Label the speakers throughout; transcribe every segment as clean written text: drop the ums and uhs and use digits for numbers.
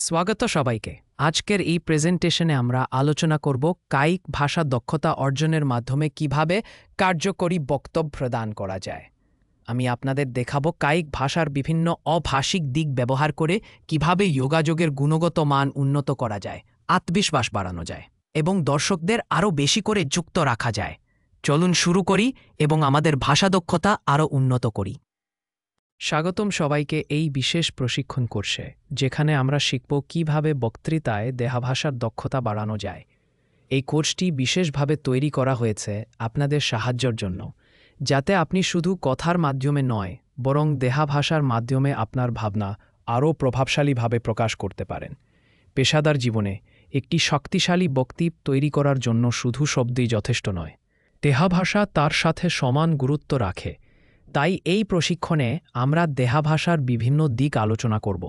Speaker 1: স্বাগত সবাইকে। আজকের এই প্রেজেন্টেশনে আমরা আলোচনা করব কায়িক ভাষা দক্ষতা অর্জনের মাধ্যমে কিভাবে কার্যকরী বক্তব্য প্রদান করা যায়। আমি আপনাদের দেখাবো কায়িক ভাষার বিভিন্ন অভাষিক দিক ব্যবহার করে কিভাবে যোগাযোগের গুণগত মান উন্নত করা যায়, আত্মবিশ্বাস বাড়ানো যায় এবং দর্শকদের আরও বেশি করে যুক্ত রাখা যায়। চলুন শুরু করি এবং আমাদের ভাষা দক্ষতা আরও উন্নত করি। স্বাগতম সবাইকে এই বিশেষ প্রশিক্ষণ কোর্সে, যেখানে আমরা শিখব কিভাবে বক্তৃতায় দেহাভাষার দক্ষতা বাড়ানো যায়। এই কোর্সটি বিশেষভাবে তৈরি করা হয়েছে আপনাদের সাহায্যের জন্য, যাতে আপনি শুধু কথার মাধ্যমে নয়, বরং দেহাভাষার মাধ্যমে আপনার ভাবনা আরও প্রভাবশালীভাবে প্রকাশ করতে পারেন। পেশাদার জীবনে একটি শক্তিশালী বক্তব্য তৈরি করার জন্য শুধু শব্দই যথেষ্ট নয়, দেহাভাষা তার সাথে সমান গুরুত্ব রাখে। তাই এই প্রশিক্ষণে আমরা দেহাভাষার বিভিন্ন দিক আলোচনা করব,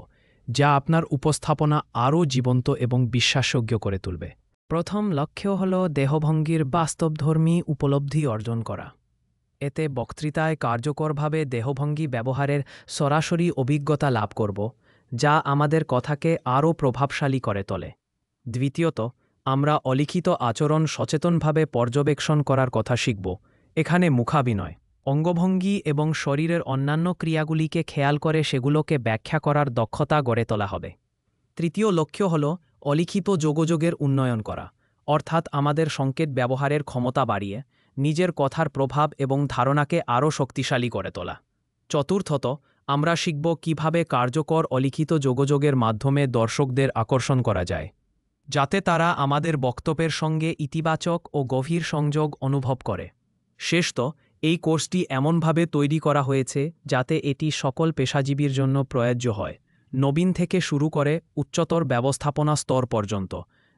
Speaker 1: যা আপনার উপস্থাপনা আরও জীবন্ত এবং বিশ্বাসযোগ্য করে তুলবে। প্রথম লক্ষ্য হল দেহভঙ্গির বাস্তবধর্মী উপলব্ধি অর্জন করা। এতে বক্তৃতায় কার্যকরভাবে দেহভঙ্গি ব্যবহারের সরাসরি অভিজ্ঞতা লাভ করব, যা আমাদের কথাকে আরও প্রভাবশালী করে তোলে। দ্বিতীয়ত, আমরা অলিখিত আচরণ সচেতনভাবে পর্যবেক্ষণ করার কথা শিখব। এখানে মুখাভিনয়, অঙ্গভঙ্গি এবং শরীরের অন্যান্য ক্রিয়াগুলিকে খেয়াল করে সেগুলোকে ব্যাখ্যা করার দক্ষতা গড়ে তোলা হবে। তৃতীয় লক্ষ্য হল অলিখিত যোগাযোগের উন্নয়ন করা, অর্থাৎ আমাদের সংকেত ব্যবহারের ক্ষমতা বাড়িয়ে নিজের কথার প্রভাব এবং ধারণাকে আরও শক্তিশালী করে তোলা। চতুর্থত, আমরা শিখব কিভাবে কার্যকর অলিখিত যোগাযোগের মাধ্যমে দর্শকদের আকর্ষণ করা যায়, যাতে তারা আমাদের বক্তব্যের সঙ্গে ইতিবাচক ও গভীর সংযোগ অনুভব করে। শেষত, এই কোর্সটি এমনভাবে তৈরি করা হয়েছে যাতে এটি সকল পেশাজীবীর জন্য প্রযোজ্য হয়, নবীন থেকে শুরু করে উচ্চতর ব্যবস্থাপনা স্তর পর্যন্ত,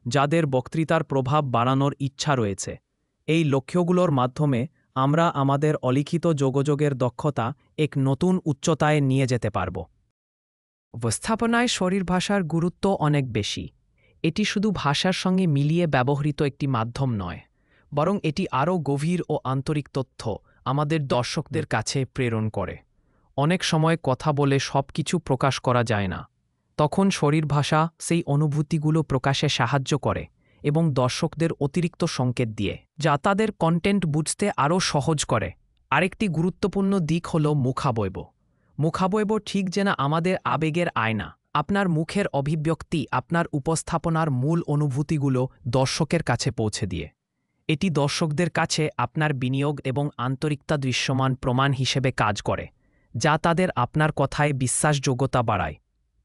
Speaker 1: যাদের বক্তৃতার প্রভাব বাড়ানোর ইচ্ছা রয়েছে। এই লক্ষ্যগুলোর মাধ্যমে আমরা আমাদের অলিখিত যোগাযোগের দক্ষতা এক নতুন উচ্চতায় নিয়ে যেতে পারব। উপস্থাপনায় শরীর ভাষার গুরুত্ব অনেক বেশি। এটি শুধু ভাষার সঙ্গে মিলিয়ে ব্যবহৃত একটি মাধ্যম নয়, বরং এটি আরও গভীর ও আন্তরিক তথ্য আমাদের দর্শকদের কাছে প্রেরণ করে। অনেক সময় কথা বলে সব কিছু প্রকাশ করা যায় না, তখন শরীর ভাষা সেই অনুভূতিগুলো প্রকাশে সাহায্য করে এবং দর্শকদের অতিরিক্ত সংকেত দিয়ে, যা তাদের কন্টেন্ট বুঝতে আরও সহজ করে। আরেকটি গুরুত্বপূর্ণ দিক হল মুখাবয়ব। মুখাবয়ব ঠিক যেন আমাদের আবেগের আয়না। আপনার মুখের অভিব্যক্তি আপনার উপস্থাপনার মূল অনুভূতিগুলো দর্শকের কাছে পৌঁছে দিয়ে। এটি দর্শকদের কাছে আপনার বিনিয়োগ এবং আন্তরিকতা দৃশ্যমান প্রমাণ হিসেবে কাজ করে, যা তাদের আপনার কথায় বিশ্বাসযোগ্যতা বাড়ায়।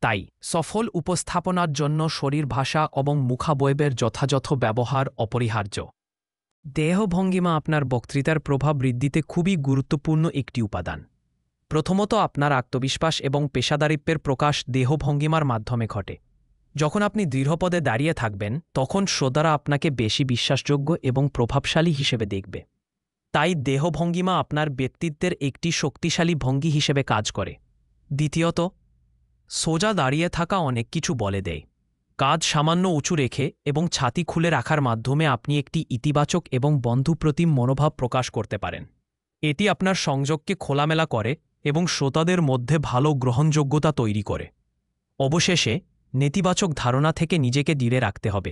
Speaker 1: তাই সফল উপস্থাপনার জন্য শরীর ভাষা এবং মুখাবয়বের যথাযথ ব্যবহার অপরিহার্য। দেহভঙ্গিমা আপনার বক্তৃতার প্রভাব বৃদ্ধিতে খুবই গুরুত্বপূর্ণ একটি উপাদান। প্রথমত, আপনার আত্মবিশ্বাস এবং পেশাদারিত্বের প্রকাশ দেহভঙ্গিমার মাধ্যমে ঘটে। যখন আপনি দৃঢ়পদে দাঁড়িয়ে থাকবেন, তখন শ্রোতারা আপনাকে বেশি বিশ্বাসযোগ্য এবং প্রভাবশালী হিসেবে দেখবে। তাই দেহভঙ্গিমা আপনার ব্যক্তিত্বের একটি শক্তিশালী ভঙ্গি হিসেবে কাজ করে। দ্বিতীয়ত, সোজা দাঁড়িয়ে থাকা অনেক কিছু বলে দেয়। কাঁধ সামান্য উঁচু রেখে এবং ছাতি খুলে রাখার মাধ্যমে আপনি একটি ইতিবাচক এবং বন্ধুপ্রতিম মনোভাব প্রকাশ করতে পারেন। এটি আপনার সংযোগকে খোলামেলা করে এবং শ্রোতাদের মধ্যে ভালো গ্রহণযোগ্যতা তৈরি করে। অবশেষে, নেতিবাচক ধারণা থেকে নিজেকে দূরে রাখতে হবে।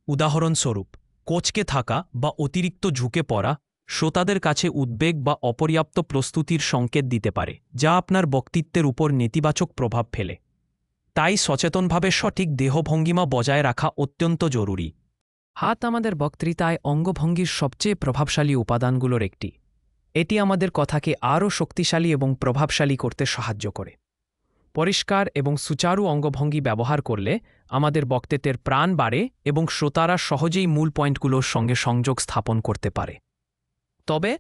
Speaker 1: উদাহরণস্বরূপ, কোঁচকে থাকা বা অতিরিক্ত ঝুঁকে পড়া শ্রোতাদের কাছে উদ্বেগ বা অপর্যাপ্ত প্রস্তুতির সংকেত দিতে পারে, যা আপনার বক্তৃত্বের উপর নেতিবাচক প্রভাব ফেলে। তাই সচেতনভাবে সঠিক দেহভঙ্গিমা বজায় রাখা অত্যন্ত জরুরি। হাত আমাদের বক্তৃতায় অঙ্গভঙ্গির সবচেয়ে প্রভাবশালী উপাদানগুলোর একটি। এটি আমাদের কথাকে আরও শক্তিশালী এবং প্রভাবশালী করতে সাহায্য করে। পরিষ্কার এবং সুচারু অঙ্গভঙ্গি ব্যবহার করলে আমাদের বক্তৃতার প্রাণ বাড়ে এবং শ্রোতারা সহজেই মূল পয়েন্টগুলোর সঙ্গে সংযোগ স্থাপন করতে পারে। তবে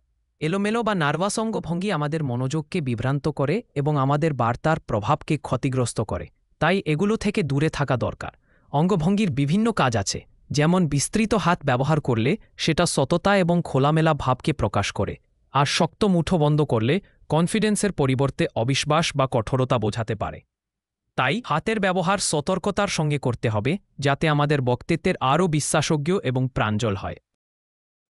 Speaker 1: এলোমেলো বা নার্ভাস অঙ্গভঙ্গি আমাদের মনোযোগকে বিভ্রান্ত করে এবং আমাদের বার্তার প্রভাবকে ক্ষতিগ্রস্ত করে। তাই এগুলো থেকে দূরে থাকা দরকার। অঙ্গভঙ্গির বিভিন্ন কাজ আছে, যেমন বিস্তৃত হাত ব্যবহার করলে সেটা সততা এবং খোলামেলা ভাবকে প্রকাশ করে, আর শক্ত মুঠো বন্ধ করলে কনফিডেন্সের পরিবর্তে অবিশ্বাস বা কঠোরতা বোঝাতে পারে। তাই হাতের ব্যবহার সতর্কতার সঙ্গে করতে হবে, যাতে আমাদের বক্তৃত্বের আরও বিশ্বাসযোগ্য এবং প্রাঞ্জল হয়।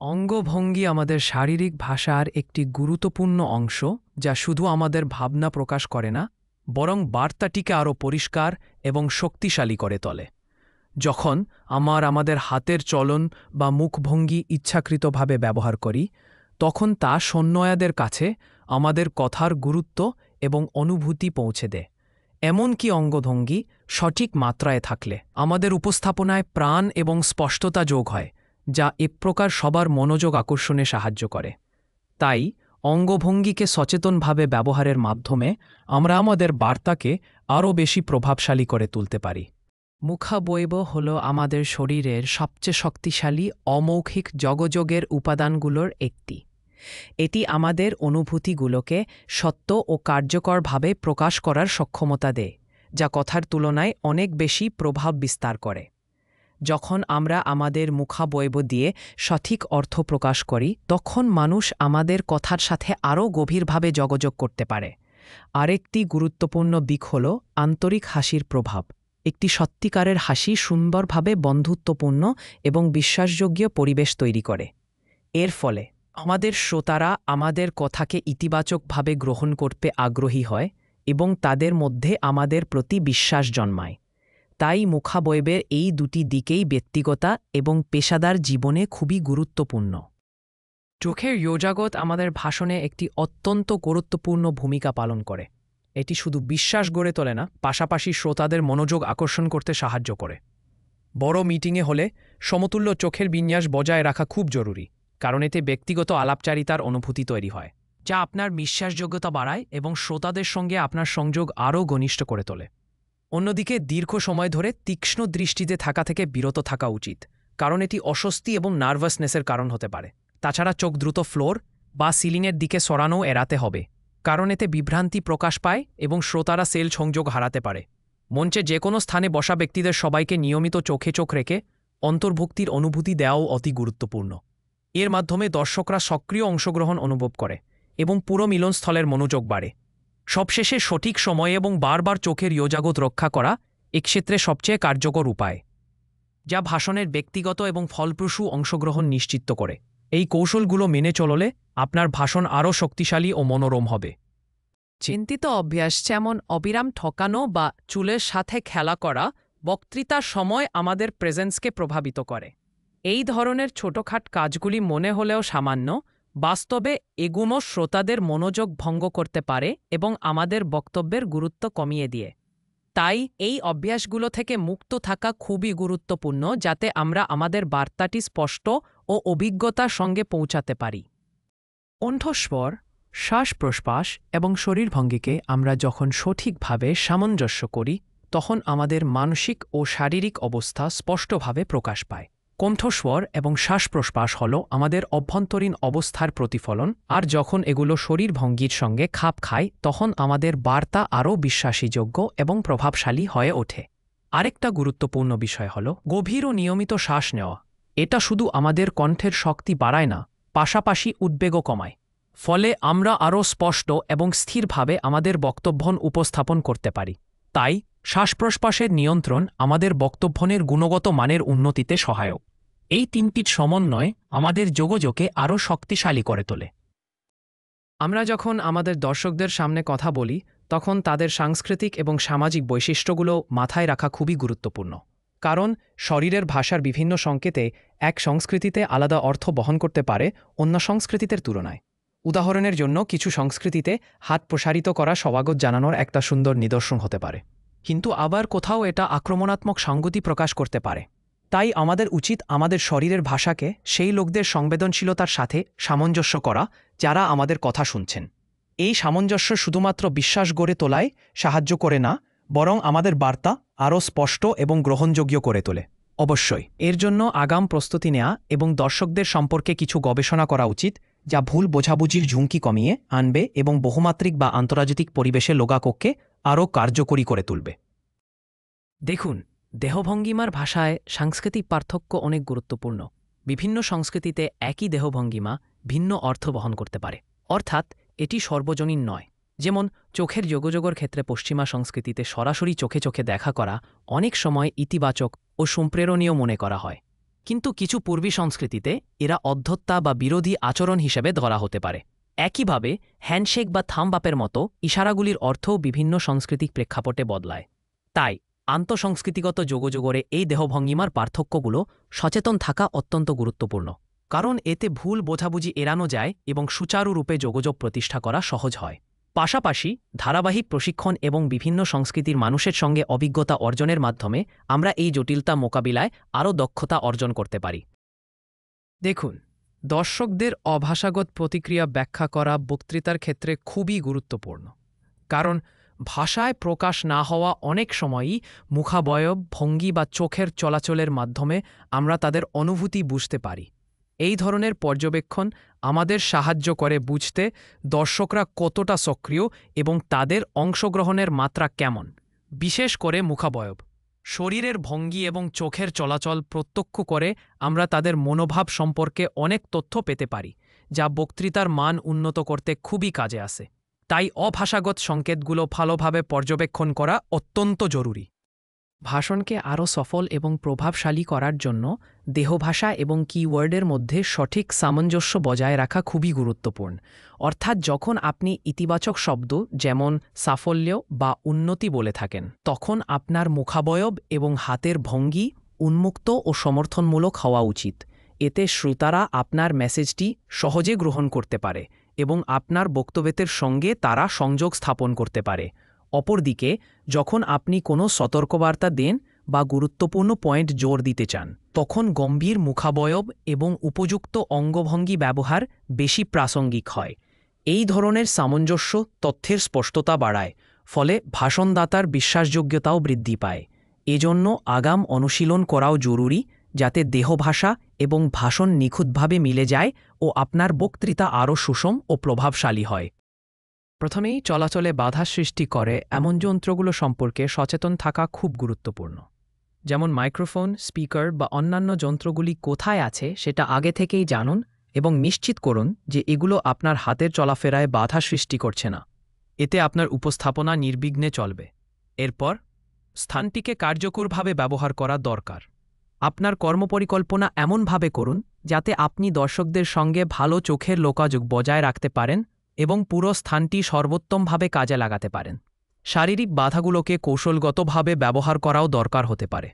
Speaker 1: অঙ্গভঙ্গি আমাদের শারীরিক ভাষার একটি গুরুত্বপূর্ণ অংশ, যা শুধু আমাদের ভাবনা প্রকাশ করে না, বরং বার্তাটিকে আরও পরিষ্কার এবং শক্তিশালী করে তোলে। যখন আমাদের হাতের চলন বা মুখভঙ্গি ইচ্ছাকৃতভাবে ব্যবহার করি, তখন তা সৈন্যদের কাছে আমাদের কথার গুরুত্ব এবং অনুভূতি পৌঁছে দেয়। এমনকি অঙ্গভঙ্গি সঠিক মাত্রায় থাকলে আমাদের উপস্থাপনায় প্রাণ এবং স্পষ্টতা যোগ হয়, যা প্রকার সবার মনোযোগ আকর্ষণে সাহায্য করে। তাই অঙ্গভঙ্গিকে সচেতনভাবে ব্যবহারের মাধ্যমে আমরা আমাদের বার্তাকে আরও বেশি প্রভাবশালী করে তুলতে পারি। মুখাবয়ব হল আমাদের শরীরের সবচেয়ে শক্তিশালী অমৌখিক যোগাযোগের উপাদানগুলোর একটি। এটি আমাদের অনুভূতিগুলোকে সত্য ও কার্যকরভাবে প্রকাশ করার সক্ষমতা দেয়, যা কথার তুলনায় অনেক বেশি প্রভাব বিস্তার করে। যখন আমরা আমাদের মুখাবয়ব দিয়ে সঠিক অর্থ প্রকাশ করি, তখন মানুষ আমাদের কথার সাথে আরও গভীরভাবে যোগাযোগ করতে পারে। আরেকটি গুরুত্বপূর্ণ দিক হল আন্তরিক হাসির প্রভাব। একটি সত্যিকারের হাসি সুন্দরভাবে বন্ধুত্বপূর্ণ এবং বিশ্বাসযোগ্য পরিবেশ তৈরি করে। এর ফলে আমাদের শ্রোতারা আমাদের কথাকে ইতিবাচকভাবে গ্রহণ করতে আগ্রহী হয় এবং তাদের মধ্যে আমাদের প্রতি বিশ্বাস জন্মায়। তাই মুখাবয়বের এই দুটি দিকেই ব্যক্তিগত এবং পেশাদার জীবনে খুবই গুরুত্বপূর্ণ। চোখের যোগাযোগ আমাদের ভাষণে একটি অত্যন্ত গুরুত্বপূর্ণ ভূমিকা পালন করে। এটি শুধু বিশ্বাস গড়ে তোলে না, পাশাপাশি শ্রোতাদের মনোযোগ আকর্ষণ করতে সাহায্য করে। বড় মিটিংয়ে হলে সমতুল্য চোখের বিন্যাস বজায় রাখা খুব জরুরি, কারণ এতে ব্যক্তিগত আলাপচারিতার অনুভূতি তৈরি হয়, যা আপনার বিশ্বাসযোগ্যতা বাড়ায় এবং শ্রোতাদের সঙ্গে আপনার সংযোগ আরও ঘনিষ্ঠ করে তোলে। অন্যদিকে দীর্ঘ সময় ধরে তীক্ষ্ণ দৃষ্টিতে থাকা থেকে বিরত থাকা উচিত, কারণ এটি অস্বস্তি এবং নার্ভাসনেসের কারণ হতে পারে। তাছাড়া চোখ দ্রুত ফ্লোর বা সিলিংয়ের দিকে সরানোও এড়াতে হবে, কারণ এতে বিভ্রান্তি প্রকাশ পায় এবং শ্রোতারা সেল সংযোগ হারাতে পারে। মঞ্চে যে কোনো স্থানে বসা ব্যক্তিদের সবাইকে নিয়মিত চোখে চোখ রেখে অন্তর্ভুক্তির অনুভূতি দেওয়াও অতি গুরুত্বপূর্ণ। এর মাধ্যমে দর্শকরা সক্রিয় অংশগ্রহণ অনুভব করে এবং পুরো মিলনস্থলের মনোযোগ বাড়ে। সবশেষে সঠিক সময়ে এবং বারবার চোখের যোগাযোগ রক্ষা করা এক্ষেত্রে সবচেয়ে কার্যকর উপায়, যা ভাষণের ব্যক্তিগত এবং ফলপ্রসূ অংশগ্রহণ নিশ্চিত করে। এই কৌশলগুলো মেনে চললে আপনার ভাষণ আরও শক্তিশালী ও মনোরম হবে। চিন্তিত অভ্যাস যেমন অবিরাম ঠকানো বা চুলের সাথে খেলা করা বক্তৃতার সময় আমাদের প্রেজেন্সকে প্রভাবিত করে। এই ধরনের ছোটখাট কাজগুলি মনে হলেও সামান্য, বাস্তবে এগুলো শ্রোতাদের মনোযোগ ভঙ্গ করতে পারে এবং আমাদের বক্তব্যের গুরুত্ব কমিয়ে দিয়ে। তাই এই অভ্যাসগুলো থেকে মুক্ত থাকা খুবই গুরুত্বপূর্ণ, যাতে আমরা আমাদের বার্তাটি স্পষ্ট ও অভিজ্ঞতার সঙ্গে পৌঁছাতে পারি। কণ্ঠস্বর, শ্বাস প্রশ্বাস এবং শরীরভঙ্গিকে আমরা যখন সঠিকভাবে সামঞ্জস্য করি, তখন আমাদের মানসিক ও শারীরিক অবস্থা স্পষ্টভাবে প্রকাশ পায়। কণ্ঠস্বর এবং শ্বাস প্রশ্বাস হল আমাদের অভ্যন্তরীণ অবস্থার প্রতিফলন, আর যখন এগুলো শরীরভঙ্গির সঙ্গে খাপ খায়, তখন আমাদের বার্তা আরও বিশ্বাসযোগ্য এবং প্রভাবশালী হয়ে ওঠে। আরেকটা গুরুত্বপূর্ণ বিষয় হল গভীর ও নিয়মিত শ্বাস নেওয়া। এটা শুধু আমাদের কণ্ঠের শক্তি বাড়ায় না, পাশাপাশি উদ্বেগও কমায়। ফলে আমরা আরও স্পষ্ট এবং স্থিরভাবে আমাদের বক্তব্য উপস্থাপন করতে পারি। তাই শ্বাস প্রশ্বাসের নিয়ন্ত্রণ আমাদের বক্তব্যের গুণগত মানের উন্নতিতে সহায়ক। এই তিনটির সমন্বয় আমাদের যোগাযোগকে আরও শক্তিশালী করে তোলে। আমরা যখন আমাদের দর্শকদের সামনে কথা বলি, তখন তাদের সাংস্কৃতিক এবং সামাজিক বৈশিষ্ট্যগুলো মাথায় রাখা খুবই গুরুত্বপূর্ণ। কারণ শরীরের ভাষার বিভিন্ন সংকেতে এক সংস্কৃতিতে আলাদা অর্থ বহন করতে পারে অন্য সংস্কৃতির তুলনায়। উদাহরণের জন্য, কিছু সংস্কৃতিতে হাত প্রসারিত করা স্বাগত জানানোর একটা সুন্দর নিদর্শন হতে পারে, কিন্তু আবার কোথাও এটা আক্রমণাত্মক সংগতি প্রকাশ করতে পারে। তাই আমাদের উচিত আমাদের শরীরের ভাষাকে সেই লোকদের সংবেদনশীলতার সাথে সামঞ্জস্য করা যারা আমাদের কথা শুনছেন। এই সামঞ্জস্য শুধুমাত্র বিশ্বাস গড়ে তোলায় সাহায্য করে না, বরং আমাদের বার্তা আরও স্পষ্ট এবং গ্রহণযোগ্য করে তোলে। অবশ্যই এর জন্য আগাম প্রস্তুতি নেওয়া এবং দর্শকদের সম্পর্কে কিছু গবেষণা করা উচিত, যা ভুল বোঝাবুঝির ঝুঁকি কমিয়ে আনবে এবং বহুমাত্রিক বা আন্তর্জাতিক পরিবেশে লোগাককে আরও কার্যকরী করে তুলবে। দেখুন, দেহভঙ্গিমার ভাষায় সাংস্কৃতিক পার্থক্য অনেক গুরুত্বপূর্ণ। বিভিন্ন সংস্কৃতিতে একই দেহভঙ্গিমা ভিন্ন অর্থ বহন করতে পারে, অর্থাৎ এটি সর্বজনীন নয়। যেমন চোখের যোগাযোগের ক্ষেত্রে পশ্চিমা সংস্কৃতিতে সরাসরি চোখে চোখে দেখা করা অনেক সময় ইতিবাচক ও সম্প্রেরণীয় মনে করা হয়, কিন্তু কিছু পূর্বী সংস্কৃতিতে এরা অধ্যত্তা বা বিরোধী আচরণ হিসেবে ধরা হতে পারে। একইভাবে হ্যান্ডশেক বা থাম্ব আপের মতো ইশারাগুলির অর্থও বিভিন্ন সাংস্কৃতিক প্রেক্ষাপটে বদলায়। তাই আন্তঃসংস্কৃতিগত যোগাযোগরে এই দেহভঙ্গিমার পার্থক্যগুলো সচেতন থাকা অত্যন্ত গুরুত্বপূর্ণ, কারণ এতে ভুল বোঝাবুঝি এড়ানো যায় এবং সুচারুরূপে যোগাযোগ প্রতিষ্ঠা করা সহজ হয়। পাশাপাশি ধারাবাহিক প্রশিক্ষণ এবং বিভিন্ন সংস্কৃতির মানুষের সঙ্গে অভিজ্ঞতা অর্জনের মাধ্যমে আমরা এই জটিলতা মোকাবিলায় আরও দক্ষতা অর্জন করতে পারি। দেখুন, দর্শকদের অভাষাগত প্রতিক্রিয়া ব্যাখ্যা করা বক্তৃতার ক্ষেত্রে খুবই গুরুত্বপূর্ণ, কারণ ভাষায় প্রকাশ না হওয়া অনেক সময়ই মুখাবয়ব, ভঙ্গি বা চোখের চলাচলের মাধ্যমে আমরা তাদের অনুভূতি বুঝতে পারি। এই ধরনের পর্যবেক্ষণ আমাদের সাহায্য করে বুঝতে দর্শকরা কতটা সক্রিয় এবং তাদের অংশগ্রহণের মাত্রা কেমন। বিশেষ করে মুখাবয়ব, শরীরের ভঙ্গি এবং চোখের চলাচল প্রত্যক্ষ করে আমরা তাদের মনোভাব সম্পর্কে অনেক তথ্য পেতে পারি, যা বক্তৃতার মান উন্নত করতে খুবই কাজে আসে। তাই অভাষাগত সংকেতগুলো ভালোভাবে পর্যবেক্ষণ করা অত্যন্ত জরুরি। ভাষণকে আরও সফল এবং প্রভাবশালী করার জন্য দেহভাষা এবং কিওয়ার্ডের মধ্যে সঠিক সামঞ্জস্য বজায় রাখা খুবই গুরুত্বপূর্ণ। অর্থাৎ যখন আপনি ইতিবাচক শব্দ যেমন সাফল্য বা উন্নতি বলে থাকেন, তখন আপনার মুখাবয়ব এবং হাতের ভঙ্গি উন্মুক্ত ও সমর্থনমূলক হওয়া উচিত। এতে শ্রোতারা আপনার মেসেজটি সহজে গ্রহণ করতে পারে এবং আপনার বক্তব্যের সঙ্গে তারা সংযোগ স্থাপন করতে পারে। অপরদিকে, যখন আপনি কোনো সতর্কবার্তা দেন বা গুরুত্বপূর্ণ পয়েন্ট জোর দিতে চান, তখন গম্ভীর মুখাবয়ব এবং উপযুক্ত অঙ্গভঙ্গি ব্যবহার বেশি প্রাসঙ্গিক হয়। এই ধরনের সামঞ্জস্য তথ্যের স্পষ্টতা বাড়ায়, ফলে ভাষণদাতার বিশ্বাসযোগ্যতাও বৃদ্ধি পায়। এজন্য আগাম অনুশীলন করাও জরুরি, যাতে দেহভাষা এবং ভাষণ নিখুঁতভাবে মিলে যায় ও আপনার বক্তৃতা আরও সুষম ও প্রভাবশালী হয়। প্রথমেই চলাচলে বাধা সৃষ্টি করে এমন যন্ত্রগুলো সম্পর্কে সচেতন থাকা খুব গুরুত্বপূর্ণ। যেমন মাইক্রোফোন, স্পিকার বা অন্যান্য যন্ত্রগুলি কোথায় আছে সেটা আগে থেকেই জানুন এবং নিশ্চিত করুন যে এগুলো আপনার হাতের চলাফেরায় বাধা সৃষ্টি করছে না। এতে আপনার উপস্থাপনা নির্বিঘ্নে চলবে। এরপর স্থানটিকে কার্যকরভাবে ব্যবহার করা দরকার। আপনার কর্মপরিকল্পনা এমনভাবে করুন যাতে আপনি দর্শকদের সঙ্গে ভালো চোখের যোগাযোগ বজায় রাখতে পারেন এবং পুরো স্থানটি সর্বোত্তমভাবে কাজে লাগাতে পারেন। শারীরিক বাধাগুলোকে কৌশলগতভাবে ব্যবহার করাও দরকার হতে পারে,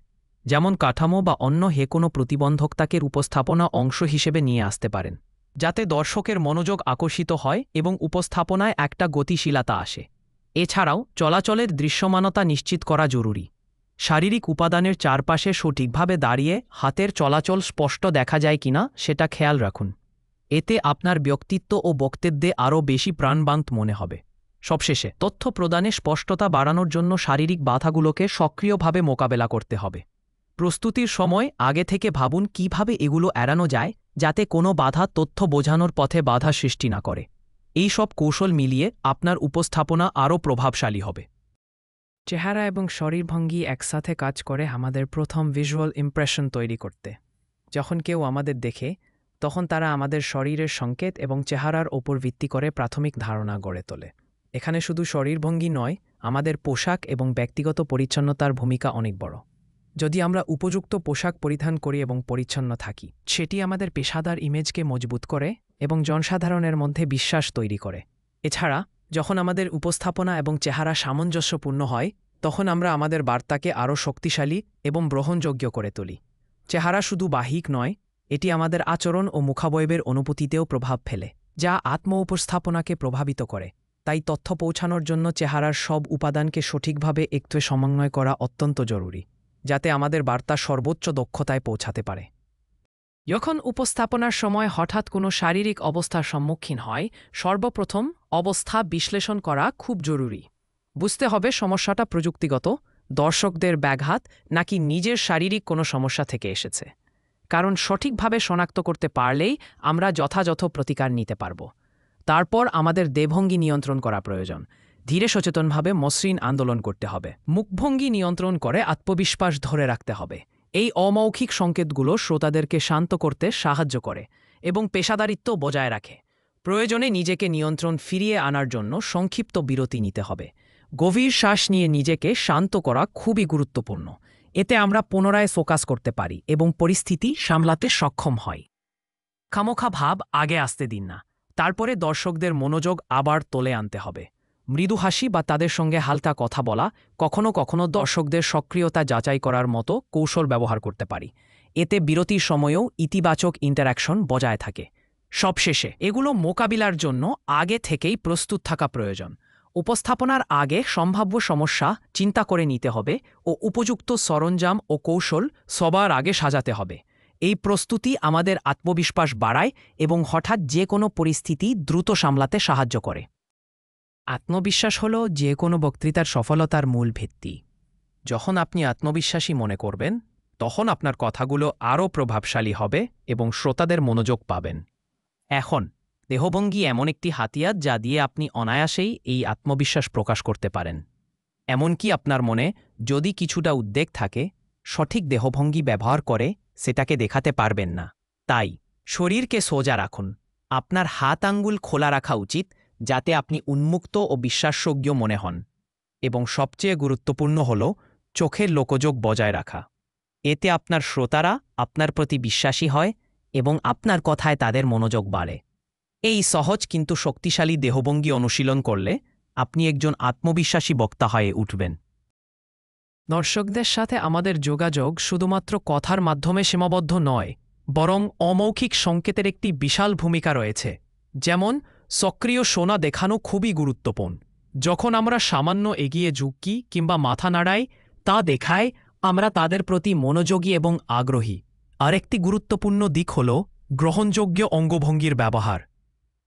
Speaker 1: যেমন কাঠামো বা অন্য কোনো প্রতিবন্ধকতাকে উপস্থাপনা অংশ হিসেবে নিয়ে আসতে পারেন, যাতে দর্শকের মনোযোগ আকর্ষিত হয় এবং উপস্থাপনায় একটা গতিশীলতা আসে। এছাড়াও চলাচলের দৃশ্যমানতা নিশ্চিত করা জরুরি। শারীরিক উপাদানের চারপাশে সঠিকভাবে দাঁড়িয়ে হাতের চলাচল স্পষ্ট দেখা যায় কিনা সেটা খেয়াল রাখুন। এতে আপনার ব্যক্তিত্ব ও বক্তব্যে আরও বেশি প্রাণবন্ত মনে হবে। সবশেষে, তথ্য প্রদানে স্পষ্টতা বাড়ানোর জন্য শারীরিক বাধাগুলোকে সক্রিয়ভাবে মোকাবেলা করতে হবে। প্রস্তুতির সময় আগে থেকে ভাবুন কিভাবে এগুলো এড়ানো যায়, যাতে কোনো বাধা তথ্য বোঝানোর পথে বাধা সৃষ্টি না করে। এই সব কৌশল মিলিয়ে আপনার উপস্থাপনা আরও প্রভাবশালী হবে। চেহারা এবং শরীরভঙ্গি একসাথে কাজ করে আমাদের প্রথম ভিজুয়াল ইমপ্রেশন তৈরি করতে। যখন কেউ আমাদের দেখে, তখন তারা আমাদের শরীরের সংকেত এবং চেহারার ওপর ভিত্তি করে প্রাথমিক ধারণা গড়ে তোলে। এখানে শুধু শরীরভঙ্গি নয়, আমাদের পোশাক এবং ব্যক্তিগত পরিচ্ছন্নতার ভূমিকা অনেক বড়। যদি আমরা উপযুক্ত পোশাক পরিধান করি এবং পরিচ্ছন্ন থাকি, সেটি আমাদের পেশাদার ইমেজকে মজবুত করে এবং জনসাধারণের মধ্যে বিশ্বাস তৈরি করে। এছাড়া যখন আমাদের উপস্থাপনা এবং চেহারা সামঞ্জস্যপূর্ণ হয়, তখন আমরা আমাদের বার্তাকে আরও শক্তিশালী এবং গ্রহণযোগ্য করে তুলি। চেহারা শুধু বাহ্যিক নয়, এটি আমাদের আচরণ ও মুখাবয়বের অনুভূতিতেও প্রভাব ফেলে, যা আত্ম উপস্থাপনাকে প্রভাবিত করে। তাই তথ্য পৌঁছানোর জন্য চেহারার সব উপাদানকে সঠিকভাবে একত্রে সমন্বয় করা অত্যন্ত জরুরি, যাতে আমাদের বার্তা সর্বোচ্চ দক্ষতায় পৌঁছাতে পারে। যখন উপস্থাপনার সময় হঠাৎ কোনো শারীরিক অবস্থার সম্মুখীন হয়, সর্বপ্রথম অবস্থা বিশ্লেষণ করা খুব জরুরি। বুঝতে হবে সমস্যাটা প্রযুক্তিগত, দর্শকদের ব্যাঘাত, নাকি নিজের শারীরিক কোনো সমস্যা থেকে এসেছে। কারণ সঠিকভাবে শনাক্ত করতে পারলেই আমরা যথাযথ প্রতিকার নিতে পারব। তারপর আমাদের দেহভঙ্গি নিয়ন্ত্রণ করা প্রয়োজন। ধীরে সচেতনভাবে মসৃণ আন্দোলন করতে হবে। মুখভঙ্গি নিয়ন্ত্রণ করে আত্মবিশ্বাস ধরে রাখতে হবে। এই অমৌখিক সংকেতগুলো শ্রোতাদেরকে শান্ত করতে সাহায্য করে এবং পেশাদারিত্ব বজায় রাখে। প্রয়োজনে নিজেকে নিয়ন্ত্রণ ফিরিয়ে আনার জন্য সংক্ষিপ্ত বিরতি নিতে হবে। গভীর শ্বাস নিয়ে নিজেকে শান্ত করা খুবই গুরুত্বপূর্ণ। এতে আমরা পুনরায় ফোকাস করতে পারি এবং পরিস্থিতি সামলাতে সক্ষম হই। খামোখা ভাব আগে আসতে দিন না। তারপরে দর্শকদের মনোযোগ আবার তোলে আনতে হবে। মৃদু হাসি বা তাদের সঙ্গে হালকা কথা বলা, কখনো কখনো দর্শকদের সক্রিয়তা যাচাই করার মতো কৌশল ব্যবহার করতে পারি। এতে বিরতির সময়েও ইতিবাচক ইন্টারঅ্যাকশন বজায় থাকে। সবশেষে এগুলো মোকাবিলার জন্য আগে থেকেই প্রস্তুত থাকা প্রয়োজন। উপস্থাপনার আগে সম্ভাব্য সমস্যা চিন্তা করে নিতে হবে ও উপযুক্ত সরঞ্জাম ও কৌশল সবার আগে সাজাতে হবে। এই প্রস্তুতি আমাদের আত্মবিশ্বাস বাড়ায় এবং হঠাৎ যে কোনো পরিস্থিতি দ্রুত সামলাতে সাহায্য করে। আত্মবিশ্বাস হল যে কোনো বক্তৃতার সফলতার মূল ভিত্তি। যখন আপনি আত্মবিশ্বাসী মনে করবেন, তখন আপনার কথাগুলো আরও প্রভাবশালী হবে এবং শ্রোতাদের মনোযোগ পাবেন। এখন দেহভঙ্গি এমন একটি হাতিয়ার যা দিয়ে আপনি অনায়াসেই এই আত্মবিশ্বাস প্রকাশ করতে পারেন। এমনকি আপনার মনে যদি কিছুটা উদ্বেগ থাকে, সঠিক দেহভঙ্গি ব্যবহার করে সেটাকে দেখাতে পারবেন না। তাই শরীরকে সোজা রাখুন। আপনার হাত আঙ্গুল খোলা রাখা উচিত যাতে আপনি উন্মুক্ত ও বিশ্বাসযোগ্য মনে হন। এবং সবচেয়ে গুরুত্বপূর্ণ হল চোখের লোকযোগ বজায় রাখা। এতে আপনার শ্রোতারা আপনার প্রতি বিশ্বাসী হয় এবং আপনার কথায় তাদের মনোযোগ বাড়ে। এই সহজ কিন্তু শক্তিশালী দেহভঙ্গি অনুশীলন করলে আপনি একজন আত্মবিশ্বাসী বক্তা হয়ে উঠবেন। দর্শকদের সাথে আমাদের যোগাযোগ শুধুমাত্র কথার মাধ্যমে সীমাবদ্ধ নয়, বরং অমৌখিক সংকেতের একটি বিশাল ভূমিকা রয়েছে। যেমন সক্রিয় শোনা দেখানো খুবই গুরুত্বপূর্ণ। যখন আমরা সামান্য এগিয়ে ঝুঁকি কিংবা মাথা নাড়াই, তা দেখায় আমরা তাদের প্রতি মনোযোগী এবং আগ্রহী। আরেকটি গুরুত্বপূর্ণ দিক হল গ্রহণযোগ্য অঙ্গভঙ্গির ব্যবহার।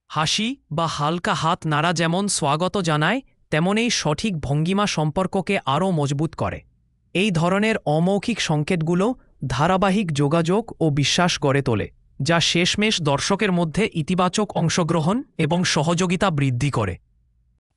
Speaker 1: হাসি বা হালকা হাত নাড়া যেমন স্বাগত জানায়, তেমনই সঠিক ভঙ্গিমা সম্পর্ককে আরও মজবুত করে। এই ধরনের অমৌখিক সংকেতগুলো ধারাবাহিক যোগাযোগ ও বিশ্বাস গড়ে তোলে, যা শেষমেশ দর্শকের মধ্যে ইতিবাচক অংশগ্রহণ এবং সহযোগিতা বৃদ্ধি করে।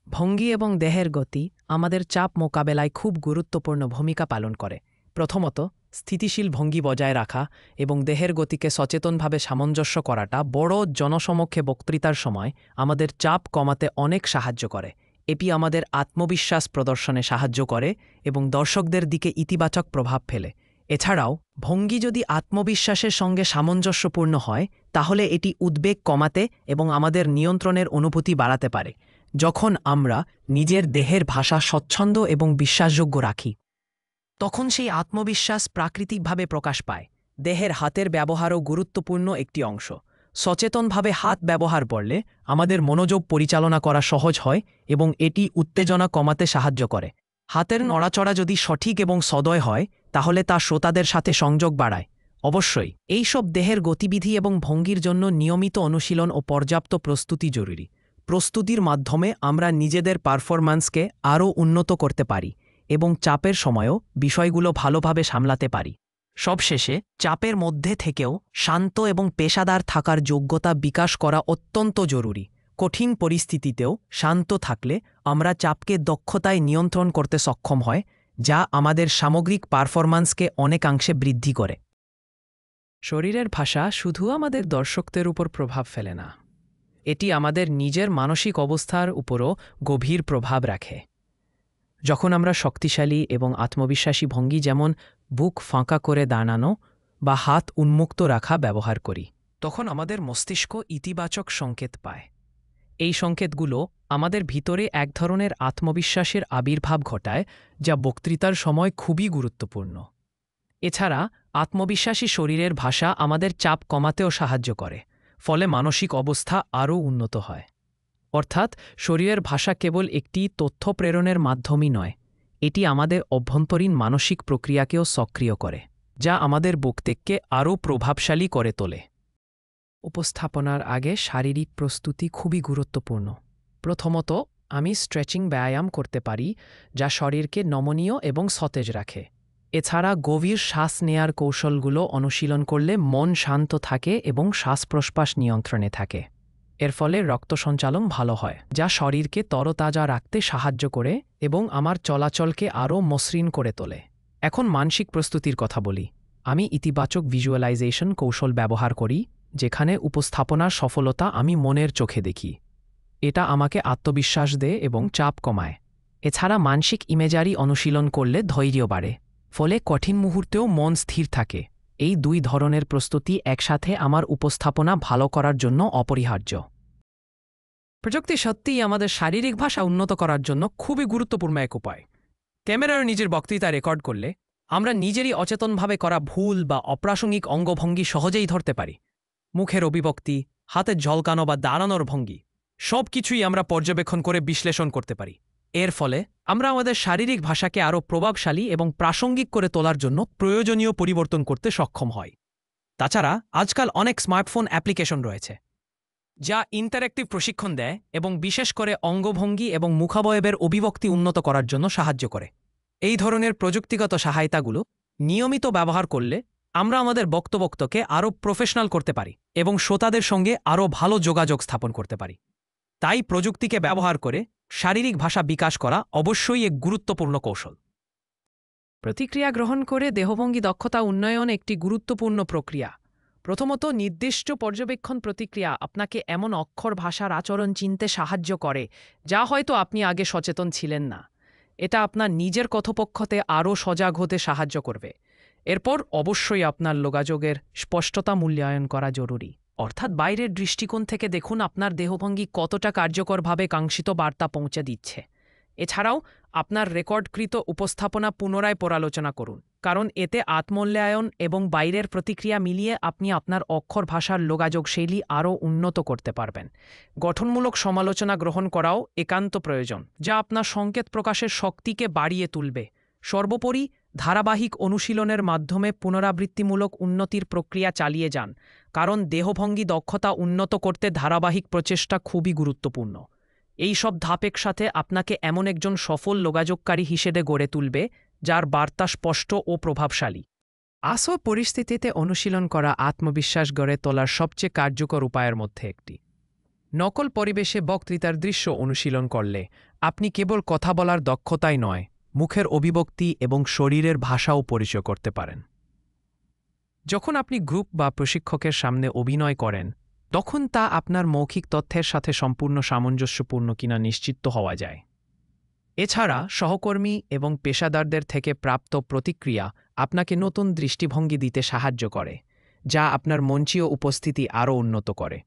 Speaker 1: ভঙ্গি এবং দেহের গতি আমাদের চাপ মোকাবেলায় খুব গুরুত্বপূর্ণ ভূমিকা পালন করে। প্রথমত, স্থিতিশীল ভঙ্গি বজায় রাখা এবং দেহের গতিকে সচেতনভাবে সামঞ্জস্য করাটা বড় জনসমক্ষে বক্তৃতার সময় আমাদের চাপ কমাতে অনেক সাহায্য করে। এটি আমাদের আত্মবিশ্বাস প্রদর্শনে সাহায্য করে এবং দর্শকদের দিকে ইতিবাচক প্রভাব ফেলে। এছাড়াও ভঙ্গি যদি আত্মবিশ্বাসের সঙ্গে সামঞ্জস্যপূর্ণ হয়, তাহলে এটি উদ্বেগ কমাতে এবং আমাদের নিয়ন্ত্রণের অনুভূতি বাড়াতে পারে। যখন আমরা নিজের দেহের ভাষা স্বচ্ছন্দ এবং বিশ্বাসযোগ্য রাখি, তখন সেই আত্মবিশ্বাস প্রাকৃতিকভাবে প্রকাশ পায়। দেহের হাতের ব্যবহারও গুরুত্বপূর্ণ একটি অংশ। সচেতনভাবে হাত ব্যবহার করলে আমাদের মনোযোগ পরিচালনা করা সহজ হয় এবং এটি উত্তেজনা কমাতে সাহায্য করে। হাতের নড়াচড়া যদি সঠিক এবং সদয় হয়, তাহলে তা শ্রোতাদের সাথে সংযোগ বাড়ায়। অবশ্যই এইসব দেহের গতিবিধি এবং ভঙ্গির জন্য নিয়মিত অনুশীলন ও পর্যাপ্ত প্রস্তুতি জরুরি। প্রস্তুতির মাধ্যমে আমরা নিজেদের পারফরম্যান্সকে আরও উন্নত করতে পারি এবং চাপের সময়ও বিষয়গুলো ভালোভাবে সামলাতে পারি। সবশেষে চাপের মধ্যে থেকেও শান্ত এবং পেশাদার থাকার যোগ্যতা বিকাশ করা অত্যন্ত জরুরি। কঠিন পরিস্থিতিতেও শান্ত থাকলে আমরা চাপকে দক্ষতায় নিয়ন্ত্রণ করতে সক্ষম হয়, যা আমাদের সামগ্রিক পারফরম্যান্সকে অনেকাংশে বৃদ্ধি করে। শরীরের ভাষা শুধু আমাদের দর্শকদের উপর প্রভাব ফেলে না, এটি আমাদের নিজের মানসিক অবস্থার উপরও গভীর প্রভাব রাখে। যখন আমরা শক্তিশালী এবং আত্মবিশ্বাসী ভঙ্গি যেমন বুক ফাঁকা করে দাঁড়ানো বা হাত উন্মুক্ত রাখা ব্যবহার করি, তখন আমাদের মস্তিষ্ক ইতিবাচক সংকেত পায়। এই সংকেতগুলো আমাদের ভিতরে এক ধরনের আত্মবিশ্বাসের আবির্ভাব ঘটায়, যা বক্তৃতার সময় খুবই গুরুত্বপূর্ণ। এছাড়া আত্মবিশ্বাসী শরীরের ভাষা আমাদের চাপ কমাতেও সাহায্য করে, ফলে মানসিক অবস্থা আরও উন্নত হয়। অর্থাৎ শরীরের ভাষা কেবল একটি তথ্য প্রেরণের মাধ্যমই নয়, এটি আমাদের অভ্যন্তরীণ মানসিক প্রক্রিয়াকেও সক্রিয় করে, যা আমাদের বক্তব্যকে আরও প্রভাবশালী করে তোলে। উপস্থাপনার আগে শারীরিক প্রস্তুতি খুবই গুরুত্বপূর্ণ। প্রথমত, আমি স্ট্রেচিং ব্যায়াম করতে পারি, যা শরীরকে নমনীয় এবং সতেজ রাখে। এছাড়া গভীর শ্বাস নেয়ার কৌশলগুলো অনুশীলন করলে মন শান্ত থাকে এবং শ্বাস প্রশ্বাস নিয়ন্ত্রণে থাকে। এর ফলে রক্ত সঞ্চালন ভালো হয়, যা শরীরকে তরতাজা রাখতে সাহায্য করে এবং আমার চলাচলকে আরও মসৃণ করে তোলে। এখন মানসিক প্রস্তুতির কথা বলি। আমি ইতিবাচক ভিজুয়ালাইজেশন কৌশল ব্যবহার করি, যেখানে উপস্থাপনার সফলতা আমি মনের চোখে দেখি। এটা আমাকে আত্মবিশ্বাস দেয় এবং চাপ কমায়। এছাড়া মানসিক ইমেজারি অনুশীলন করলে ধৈর্য বাড়ে, ফলে কঠিন মুহূর্তেও মন স্থির থাকে। এই দুই ধরনের প্রস্তুতি একসাথে আমার উপস্থাপনা ভালো করার জন্য অপরিহার্য। প্রযুক্তি সত্যিই আমাদের শারীরিক ভাষা উন্নত করার জন্য খুবই গুরুত্বপূর্ণ এক উপায়। ক্যামেরার নিজের বক্তৃতা রেকর্ড করলে আমরা নিজেরই অচেতনভাবে করা ভুল বা অপ্রাসঙ্গিক অঙ্গভঙ্গি সহজেই ধরতে পারি। মুখের অভিব্যক্তি, হাতের ঝলকানো বা দাঁড়ানোর ভঙ্গি সব কিছুই আমরা পর্যবেক্ষণ করে বিশ্লেষণ করতে পারি। এর ফলে আমরা আমাদের শারীরিক ভাষাকে আরও প্রভাবশালী এবং প্রাসঙ্গিক করে তোলার জন্য প্রয়োজনীয় পরিবর্তন করতে সক্ষম হয়। তাছাড়া আজকাল অনেক স্মার্টফোন অ্যাপ্লিকেশন রয়েছে যা ইন্টারঅ্যাক্টিভ প্রশিক্ষণ দেয় এবং বিশেষ করে অঙ্গভঙ্গি এবং মুখাবয়বের অভিব্যক্তি উন্নত করার জন্য সাহায্য করে। এই ধরনের প্রযুক্তিগত সহায়তাগুলো নিয়মিত ব্যবহার করলে আমরা আমাদের বক্তব্যকে আরও প্রফেশনাল করতে পারি এবং শ্রোতাদের সঙ্গে আরও ভালো যোগাযোগ স্থাপন করতে পারি। তাই প্রযুক্তিকে ব্যবহার করে শারীরিক ভাষা বিকাশ করা অবশ্যই এক গুরুত্বপূর্ণ কৌশল। প্রতিক্রিয়া গ্রহণ করে দেহভঙ্গি দক্ষতা উন্নয়ন একটি গুরুত্বপূর্ণ প্রক্রিয়া। প্রথমত, নির্দিষ্ট পর্যবেক্ষণ প্রতিক্রিয়া আপনাকে এমন অক্ষর ভাষার আচরণ চিনতে সাহায্য করে যা হয়তো আপনি আগে সচেতন ছিলেন না। এটা আপনার নিজের কথোপকথনে আরও সজাগ হতে সাহায্য করবে। এরপর অবশ্যই আপনার যোগাযোগের স্পষ্টতা মূল্যায়ন করা জরুরি। অর্থাৎ বাইরের দৃষ্টিকোণ থেকে দেখুন আপনার দেহভঙ্গি কতটা কার্যকরভাবে কাঙ্ক্ষিত বার্তা পৌঁছে দিচ্ছে। এছাড়াও আপনার রেকর্ডকৃত উপস্থাপনা পুনরায় পর্যালোচনা করুন, কারণ এতে আত্মমূল্যায়ন এবং বাইরের প্রতিক্রিয়া মিলিয়ে আপনি আপনার অক্ষর ভাষার যোগাযোগ শৈলী আরও উন্নত করতে পারবেন। গঠনমূলক সমালোচনা গ্রহণ করাও একান্ত প্রয়োজন, যা আপনার সংকেত প্রকাশের শক্তিকে বাড়িয়ে তুলবে। সর্বোপরি, ধারাবাহিক অনুশীলনের মাধ্যমে পুনরাবৃত্তিমূলক উন্নতির প্রক্রিয়া চালিয়ে যান, কারণ দেহভঙ্গি দক্ষতা উন্নত করতে ধারাবাহিক প্রচেষ্টা খুবই গুরুত্বপূর্ণ। এই সব ধাপের সাথে আপনাকে এমন একজন সফল যোগাযোগকারী হিসেবে গড়ে তুলবে যার বার্তা স্পষ্ট ও প্রভাবশালী। আসল পরিস্থিতিতে অনুশীলন করা আত্মবিশ্বাস গড়ে তোলার সবচেয়ে কার্যকর উপায়ের মধ্যে একটি। নকল পরিবেশে বক্তৃতার দৃশ্য অনুশীলন করলে আপনি কেবল কথা বলার দক্ষতাই নয়, মুখের অভিব্যক্তি এবং শরীরের ভাষাও পরিচয় করতে পারেন। যখন আপনি গ্রুপ বা প্রশিক্ষকের সামনে অভিনয় করেন, তখন তা আপনার মৌখিক তথ্যের সাথে সম্পূর্ণ সামঞ্জস্যপূর্ণ কিনা নিশ্চিত হওয়া যায়। এছাড়া সহকর্মী এবং পেশাদারদের থেকে প্রাপ্ত প্রতিক্রিয়া আপনাকে নতুন দৃষ্টিভঙ্গি দিতে সাহায্য করে, যা আপনার মঞ্চীয় উপস্থিতি আরও উন্নত করে।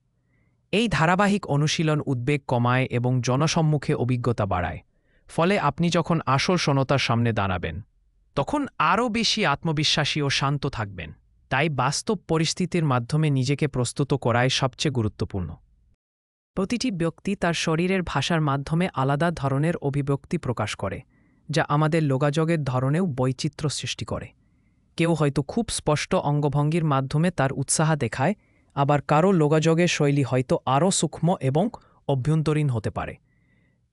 Speaker 1: এই ধারাবাহিক অনুশীলন উদ্বেগ কমায় এবং জনসম্মুখে অভিজ্ঞতা বাড়ায়। ফলে আপনি যখন আসল শ্রোতার সামনে দাঁড়াবেন, তখন আরও বেশি আত্মবিশ্বাসী ও শান্ত থাকবেন। তাই বাস্তব পরিস্থিতির মাধ্যমে নিজেকে প্রস্তুত করাই সবচেয়ে গুরুত্বপূর্ণ। প্রতিটি ব্যক্তি তার শরীরের ভাষার মাধ্যমে আলাদা ধরনের অভিব্যক্তি প্রকাশ করে, যা আমাদের যোগাযোগের ধরনেও বৈচিত্র্য সৃষ্টি করে। কেউ হয়তো খুব স্পষ্ট অঙ্গভঙ্গির মাধ্যমে তার উৎসাহ দেখায়, আবার কারও যোগাযোগের শৈলী হয়তো আরও সূক্ষ্ম এবং অভ্যন্তরীণ হতে পারে।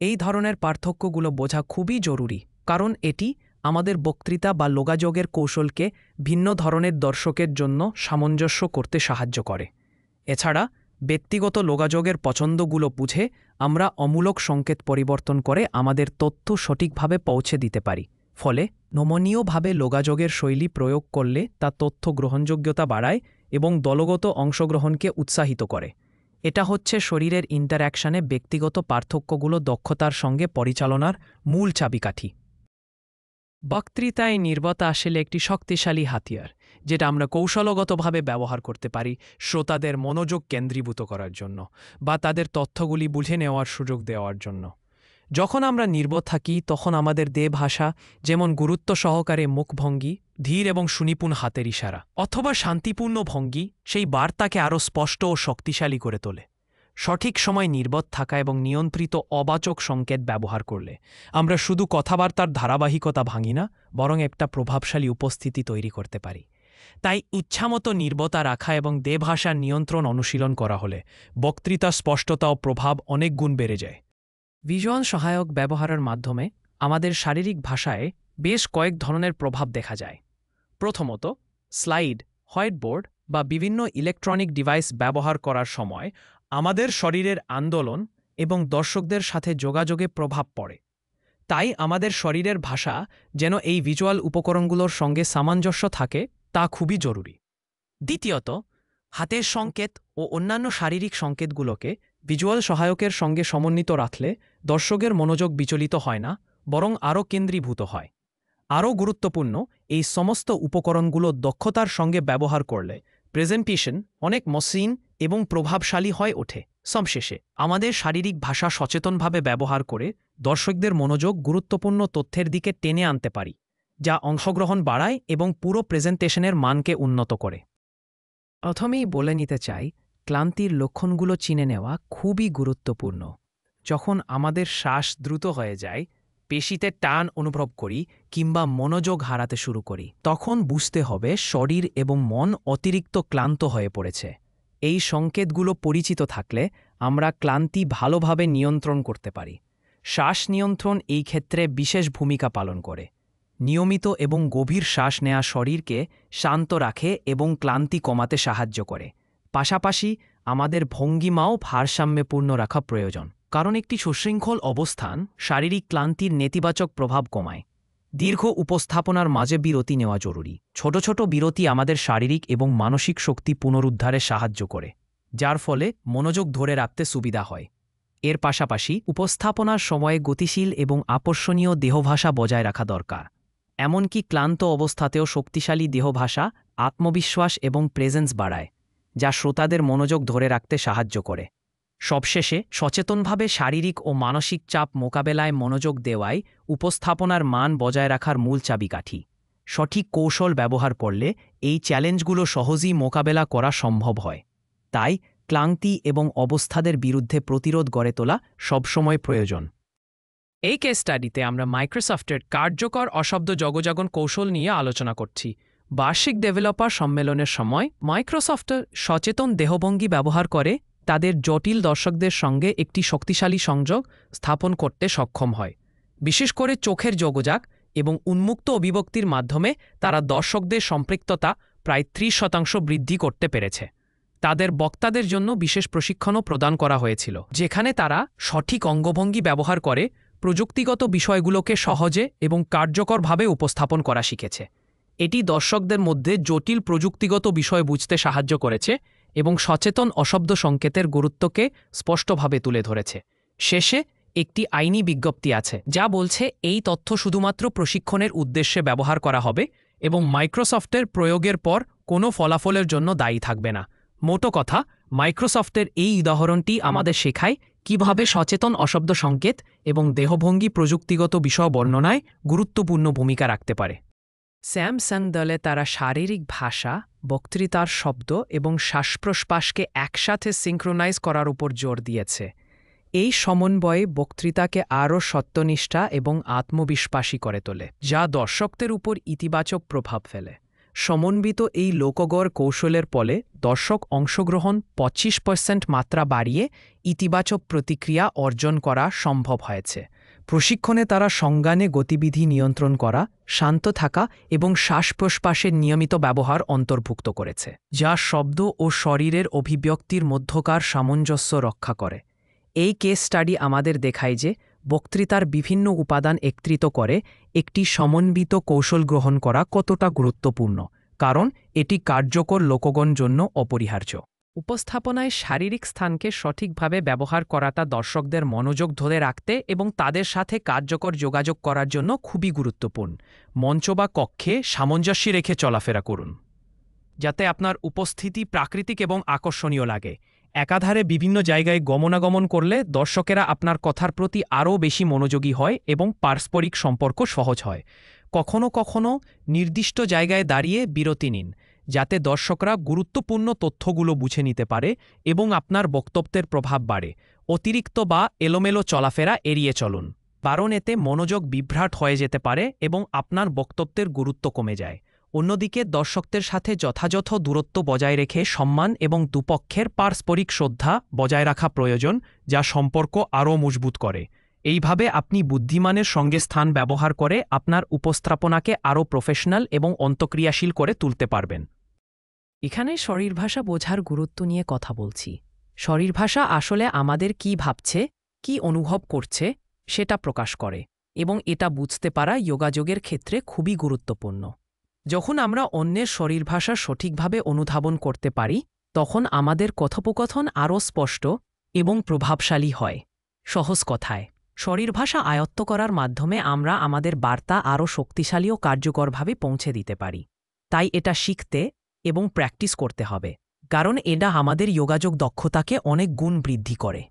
Speaker 1: এই ধরনের পার্থক্যগুলো বোঝা খুবই জরুরি, কারণ এটি আমাদের বক্তৃতা বা যোগাযোগের কৌশলকে ভিন্ন ধরনের দর্শকের জন্য সামঞ্জস্য করতে সাহায্য করে। এছাড়া ব্যক্তিগত যোগাযোগের পছন্দগুলো বুঝে আমরা অমূলক সংকেত পরিবর্তন করে আমাদের তথ্য সঠিকভাবে পৌঁছে দিতে পারি। ফলে নমনীয়ভাবে যোগাযোগের শৈলী প্রয়োগ করলে তা তথ্য গ্রহণযোগ্যতা বাড়ায় এবং দলগত অংশগ্রহণকে উৎসাহিত করে। এটা হচ্ছে শরীরের ইন্টারঅ্যাকশনে ব্যক্তিগত পার্থক্যগুলো দক্ষতার সঙ্গে পরিচালনার মূল চাবিকাঠি। বক্তৃতায় নীরবতা আসলে একটি শক্তিশালী হাতিয়ার, যেটা আমরা কৌশলগতভাবে ব্যবহার করতে পারি শ্রোতাদের মনোযোগ কেন্দ্রীভূত করার জন্য বা তাদের তথ্যগুলি বুঝে নেওয়ার সুযোগ দেওয়ার জন্য। যখন আমরা নীরব থাকি, তখন আমাদের দেহ ভাষা, যেমন গুরুত্ব সহকারে মুখভঙ্গি, ধীর এবং সুনিপুণ হাতের ইশারা অথবা শান্তিপূর্ণ ভঙ্গি, সেই বার্তাকে আরও স্পষ্ট ও শক্তিশালী করে তোলে। সঠিক সময় নীরব থাকা এবং নিয়ন্ত্রিত অবাচক সংকেত ব্যবহার করলে আমরা শুধু কথাবার্তার ধারাবাহিকতা ভাঙি না, বরং একটা প্রভাবশালী উপস্থিতি তৈরি করতে পারি। তাই ইচ্ছামতো নীরবতা রাখা এবং দেহ ভাষার নিয়ন্ত্রণ অনুশীলন করা হলে বক্তৃতার স্পষ্টতা ও প্রভাব অনেক গুণ বেড়ে যায়। ভিজুয়াল সহায়ক ব্যবহারের মাধ্যমে আমাদের শারীরিক ভাষায় বেশ কয়েক ধরনের প্রভাব দেখা যায়। প্রথমত, স্লাইড, হোয়াইটবোর্ড বা বিভিন্ন ইলেকট্রনিক ডিভাইস ব্যবহার করার সময় আমাদের শরীরের আন্দোলন এবং দর্শকদের সাথে যোগাযোগে প্রভাব পড়ে। তাই আমাদের শরীরের ভাষা যেন এই ভিজুয়াল উপকরণগুলোর সঙ্গে সামঞ্জস্য থাকে, তা খুবই জরুরি। দ্বিতীয়ত, হাতের সংকেত ও অন্যান্য শারীরিক সংকেতগুলোকে ভিজুয়াল সহায়কের সঙ্গে সমন্বিত রাখলে দর্শকের মনোযোগ বিচলিত হয় না, বরং আরও কেন্দ্রীভূত হয়। আরও গুরুত্বপূর্ণ, এই সমস্ত উপকরণগুলো দক্ষতার সঙ্গে ব্যবহার করলে প্রেজেন্টেশন অনেক মসৃণ এবং প্রভাবশালী হয়ে ওঠে। সবশেষে আমাদের শারীরিক ভাষা সচেতনভাবে ব্যবহার করে দর্শকদের মনোযোগ গুরুত্বপূর্ণ তথ্যের দিকে টেনে আনতে পারি, যা অংশগ্রহণ বাড়ায় এবং পুরো প্রেজেন্টেশনের মানকে উন্নত করে। প্রথমেই বলে নিতে চাই, ক্লান্তির লক্ষণগুলো চিনে নেওয়া খুবই গুরুত্বপূর্ণ। যখন আমাদের শ্বাস দ্রুত হয়ে যায়, পেশিতে টান অনুভব করি কিংবা মনোযোগ হারাতে শুরু করি, তখন বুঝতে হবে শরীর এবং মন অতিরিক্ত ক্লান্ত হয়ে পড়েছে। এই সংকেতগুলো পরিচিত থাকলে আমরা ক্লান্তি ভালোভাবে নিয়ন্ত্রণ করতে পারি। শ্বাস নিয়ন্ত্রণ এই ক্ষেত্রে বিশেষ ভূমিকা পালন করে। নিয়মিত এবং গভীর শ্বাস নেওয়া শরীরকে শান্ত রাখে এবং ক্লান্তি কমাতে সাহায্য করে। পাশাপাশি আমাদের ভঙ্গিমাও ভারসাম্যপূর্ণ রাখা প্রয়োজন, কারণ একটি সুশৃঙ্খল অবস্থান শারীরিক ক্লান্তির নেতিবাচক প্রভাব কমায়। দীর্ঘ উপস্থাপনার মাঝে বিরতি নেওয়া জরুরি। ছোট ছোট বিরতি আমাদের শারীরিক এবং মানসিক শক্তি পুনরুদ্ধারে সাহায্য করে, যার ফলে মনোযোগ ধরে রাখতে সুবিধা হয়। এর পাশাপাশি উপস্থাপনার সময়ে গতিশীল এবং আকর্ষণীয় দেহভাষা বজায় রাখা দরকার। এমনকি ক্লান্ত অবস্থাতেও শক্তিশালী দেহভাষা আত্মবিশ্বাস এবং প্রেজেন্স বাড়ায়, যা শ্রোতাদের মনোযোগ ধরে রাখতে সাহায্য করে। সবশেষে সচেতনভাবে শারীরিক ও মানসিক চাপ মোকাবেলায় মনোযোগ দেওয়াই উপস্থাপনার মান বজায় রাখার মূল চাবিকাঠি। সঠিক কৌশল ব্যবহার করলে এই চ্যালেঞ্জগুলো সহজেই মোকাবেলা করা সম্ভব হয়। তাই ক্লান্তি এবং অবস্থাদের বিরুদ্ধে প্রতিরোধ গড়ে তোলা সবসময় প্রয়োজন। এই কেস স্টাডিতে আমরা মাইক্রোসফটের কার্যকর অশব্দ যোগাযোগ কৌশল নিয়ে আলোচনা করছি। বার্ষিক ডেভেলপার সম্মেলনের সময় মাইক্রোসফটের সচেতন দেহভঙ্গি ব্যবহার করে তাদের জটিল দর্শকদের সঙ্গে একটি শক্তিশালী সংযোগ স্থাপন করতে সক্ষম হয়। বিশেষ করে চোখের যোগাযোগ এবং উন্মুক্ত অভিব্যক্তির মাধ্যমে তারা দর্শকদের সম্পৃক্ততা প্রায় 30% বৃদ্ধি করতে পেরেছে। তাদের বক্তাদের জন্য বিশেষ প্রশিক্ষণও প্রদান করা হয়েছিল, যেখানে তারা সঠিক অঙ্গভঙ্গি ব্যবহার করে প্রযুক্তিগত বিষয়গুলোকে সহজে এবং কার্যকরভাবে উপস্থাপন করা শিখেছে। এটি দর্শকদের মধ্যে জটিল প্রযুক্তিগত বিষয় বুঝতে সাহায্য করেছে এবং সচেতন অশব্দ সংকেতের গুরুত্বকে স্পষ্টভাবে তুলে ধরেছে। শেষে একটি আইনি বিজ্ঞপ্তি আছে যা বলছে এই তথ্য শুধুমাত্র প্রশিক্ষণের উদ্দেশ্যে ব্যবহার করা হবে এবং মাইক্রোসফটের প্রয়োগের পর কোনো ফলাফলের জন্য দায়ী থাকবে না। মোটো কথা, মাইক্রোসফটের এই উদাহরণটি আমাদের শেখায় কিভাবে সচেতন অশব্দ সংকেত এবং দেহভঙ্গি প্রযুক্তিগত বিষয় বর্ণনায় গুরুত্বপূর্ণ ভূমিকা রাখতে পারে। স্যামসাং দলে তারা শারীরিক ভাষা, বক্তৃতার শব্দ এবং শ্বাসপ্রশ্বাসকে একসাথে সিঙ্ক্রোনাইজ করার উপর জোর দিয়েছে। এই সমন্বয়ে বক্তৃতাকে আরও সত্যনিষ্ঠা এবং আত্মবিশ্বাসী করে তোলে, যা দর্শকদের উপর ইতিবাচক প্রভাব ফেলে। সমন্বিত এই লোকগড় কৌশলের ফলে দর্শক অংশগ্রহণ 25% মাত্রা বাড়িয়ে ইতিবাচক প্রতিক্রিয়া অর্জন করা সম্ভব হয়েছে। প্রশিক্ষণে তারা সংজ্ঞানে গতিবিধি নিয়ন্ত্রণ করা, শান্ত থাকা এবং শ্বাস প্রশ্বাসের নিয়মিত ব্যবহার অন্তর্ভুক্ত করেছে, যা শব্দ ও শরীরের অভিব্যক্তির মধ্যকার সামঞ্জস্য রক্ষা করে। এই কেস স্টাডি আমাদের দেখায় যে বক্তৃতার বিভিন্ন উপাদান একত্রিত করে একটি সমন্বিত কৌশল গ্রহণ করা কতটা গুরুত্বপূর্ণ, কারণ এটি কার্যকর লোকগণ জন্য অপরিহার্য। উপস্থাপনায় শারীরিক স্থানকে সঠিকভাবে ব্যবহার করাটা দর্শকদের মনোযোগ ধরে রাখতে এবং তাদের সাথে কার্যকর যোগাযোগ করার জন্য খুবই গুরুত্বপূর্ণ। মঞ্চ বা কক্ষে সামঞ্জস্য রেখে চলাফেরা করুন, যাতে আপনার উপস্থিতি প্রাকৃতিক এবং আকর্ষণীয় লাগে। একাধারে বিভিন্ন জায়গায় গমনাগমন করলে দর্শকেরা আপনার কথার প্রতি আরও বেশি মনোযোগী হয় এবং পারস্পরিক সম্পর্ক সহজ হয়। কখনো কখনো নির্দিষ্ট জায়গায় দাঁড়িয়ে বিরতি নিন, যাতে দর্শকরা গুরুত্বপূর্ণ তথ্যগুলো বুঝে নিতে পারে এবং আপনার বক্তব্যের প্রভাব বাড়ে। অতিরিক্ত বা এলোমেলো চলাফেরা এড়িয়ে চলুন, কারণ এতে মনোযোগ বিভ্রাট হয়ে যেতে পারে এবং আপনার বক্তব্যের গুরুত্ব কমে যায়। অন্যদিকে দর্শকদের সাথে যথাযথ দূরত্ব বজায় রেখে সম্মান এবং দুপক্ষের পারস্পরিক শ্রদ্ধা বজায় রাখা প্রয়োজন, যা সম্পর্ক আরও মজবুত করে। এইভাবে আপনি বুদ্ধিমানের সঙ্গে স্থান ব্যবহার করে আপনার উপস্থাপনাকে আরও প্রফেশনাল এবং অন্তঃক্রিয়াশীল করে তুলতে পারবেন। এখানে শরীর ভাষা বোঝার গুরুত্ব নিয়ে কথা বলছি। শরীর ভাষা আসলে আমাদের কি ভাবছে, কি অনুভব করছে সেটা প্রকাশ করে, এবং এটা বুঝতে পারা যোগাযোগের ক্ষেত্রে খুবই গুরুত্বপূর্ণ। যখন আমরা অন্যের শরীর ভাষা সঠিকভাবে অনুধাবন করতে পারি, তখন আমাদের কথোপকথন আরও স্পষ্ট এবং প্রভাবশালী হয়। সহজ কথায়, শরীর ভাষা আয়ত্ত করার মাধ্যমে আমরা আমাদের বার্তা আরও শক্তিশালী ও কার্যকরভাবে পৌঁছে দিতে পারি। তাই এটা শিখতে এবং প্র্যাকটিস করতে হবে। কারণ এটা আমাদের যোগাযোগ দক্ষতাকে অনেক গুণ বৃদ্ধি করে।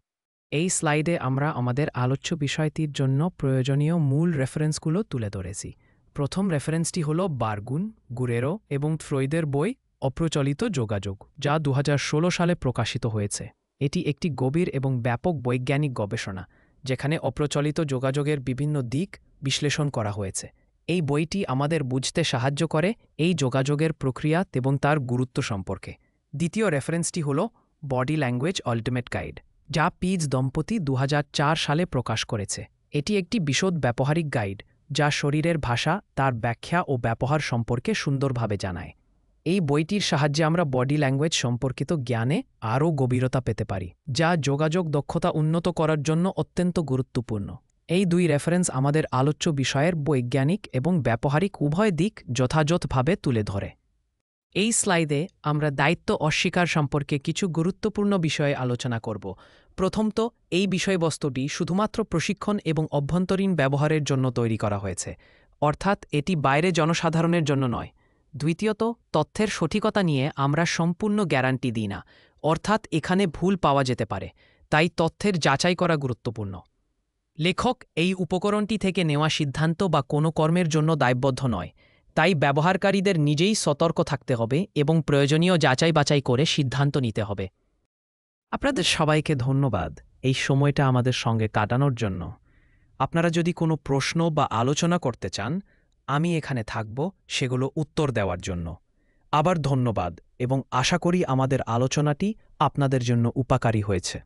Speaker 1: এই স্লাইডে আমরা আমাদের আলোচ্য বিষয়টির জন্য প্রয়োজনীয় মূল রেফারেন্সগুলো তুলে ধরেছি। প্রথম রেফারেন্সটি হল বার্গুন, গুরেরো এবং ফ্রয়েডের বই অপ্রচলিত যোগাযোগ, যা 2016 সালে প্রকাশিত হয়েছে। এটি একটি গভীর এবং ব্যাপক বৈজ্ঞানিক গবেষণা, যেখানে অপ্রচলিত যোগাযোগের বিভিন্ন দিক বিশ্লেষণ করা হয়েছে। এই বইটি আমাদের বুঝতে সাহায্য করে এই যোগাযোগের প্রক্রিয়া এবং তার গুরুত্ব সম্পর্কে। দ্বিতীয় রেফারেন্সটি হল বডি ল্যাঙ্গুয়েজ আল্টিমেট গাইড, যা পিজ দম্পতি 2004 সালে প্রকাশ করেছে। এটি একটি বিশদ ব্যবহারিক গাইড, যা শরীরের ভাষা, তার ব্যাখ্যা ও ব্যবহার সম্পর্কে সুন্দরভাবে জানায়। এই বইটির সাহায্যে আমরা বডি ল্যাঙ্গুয়েজ সম্পর্কিত জ্ঞানে আরও গভীরতা পেতে পারি, যা যোগাযোগ দক্ষতা উন্নত করার জন্য অত্যন্ত গুরুত্বপূর্ণ। এই দুই রেফারেন্স আমাদের আলোচ্য বিষয়ের বৈজ্ঞানিক এবং ব্যবহারিক উভয় দিক যথাযথভাবে তুলে ধরে। এই স্লাইডে আমরা দায়িত্ব অস্বীকার সম্পর্কে কিছু গুরুত্বপূর্ণ বিষয়ে আলোচনা করব। প্রথমত, এই বিষয়বস্তুটি শুধুমাত্র প্রশিক্ষণ এবং অভ্যন্তরীণ ব্যবহারের জন্য তৈরি করা হয়েছে, অর্থাৎ এটি বাইরে জনসাধারণের জন্য নয়। দ্বিতীয়ত, তথ্যের সঠিকতা নিয়ে আমরা সম্পূর্ণ গ্যারান্টি দিই না, অর্থাৎ এখানে ভুল পাওয়া যেতে পারে, তাই তথ্যের যাচাই করা গুরুত্বপূর্ণ। লেখক এই উপকরণটি থেকে নেওয়া সিদ্ধান্ত বা কোনো কর্মের জন্য দায়বদ্ধ নয়, তাই ব্যবহারকারীদের নিজেই সতর্ক থাকতে হবে এবং প্রয়োজনীয় যাচাই বাছাই করে সিদ্ধান্ত নিতে হবে। আপনাদের সবাইকে ধন্যবাদ এই সময়টা আমাদের সঙ্গে কাটানোর জন্য। আপনারা যদি কোনো প্রশ্ন বা আলোচনা করতে চান, আমি এখানে থাকব সেগুলো উত্তর দেওয়ার জন্য। আবার ধন্যবাদ এবং আশা করি আমাদের আলোচনাটি আপনাদের জন্য উপকারী হয়েছে।